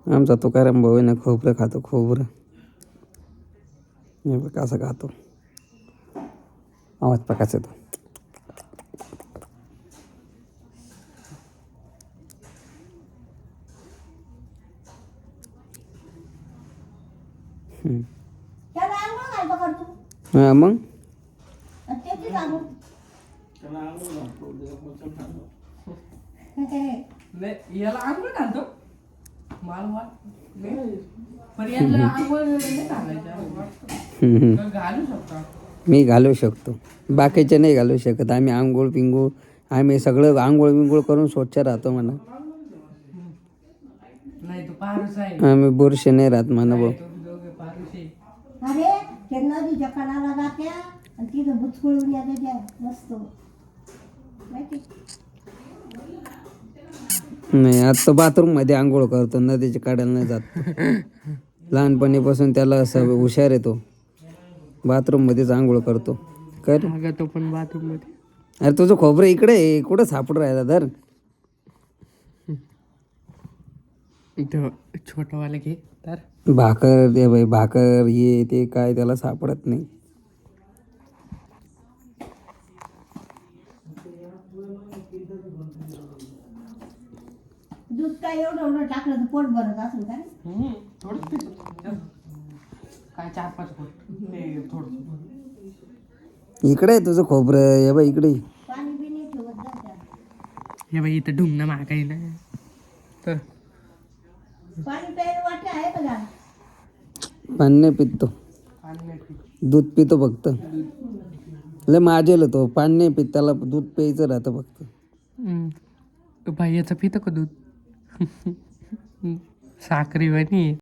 आमचा तुकाराम भाऊ आहे ना, खोबरं खातो, खोबरं. हे बघ कसं खातो, आवाज पकाच येतो. हा मग याला आंघोळ घालतो पण याला आंघोळ नाही घालू शकतो. मी घालू शकतो, बाकीचे नाही घालू शकत. आम्ही आंघोळ पिंगोळ आम्ही सगळं आंघोळ बिंगोळ करून स्वच्छ राहतो म्हणा. नाही तो पारूस आहे, आम्ही बुरशी नाही राहत म्हणा भाऊ. पारूस आहे. अरे ते नदीच्या कडाला जात्या आणि तिथं बुचकुळून येते त्या मस्त माहिती. नाही, आता बाथरूम मध्ये आंघोळ करतो, नदीच्या काढायला नाही जात. लहानपणीपासून त्याला असं हुशार येतो, बाथरूम मध्येच आंघोळ करतो. कर अगं तो पण बाथरूम मध्ये. अरे तुझं खोबरं इकडे आहे, कुठं सापड राहिला धर. इथं छोटवाला घे तर. भाकर दे बाई, भाकर ये ते काय त्याला सापडत नाही. दूध काय एवढं एवढं टाकलं तर पोट भरत असेल का रे? थोडं काय 4-5 फूट थोडं. इकडे आहे तुझं खोबरं, ये बाई इकडे. पाणी बिणी ठेवत जा त्यात. हे बाई इथं ढुंगणं महागाई ना तर. पाणी प्यायला वाटे आहे का झाड? पाणी नाही पितो, दूध पितो फक्त. लय माझेल तो, पाणी नाही पित, त्याला दूध प्यायचं राहतं फक्त. बाई याचं पितं का दूध? साखरी वाणी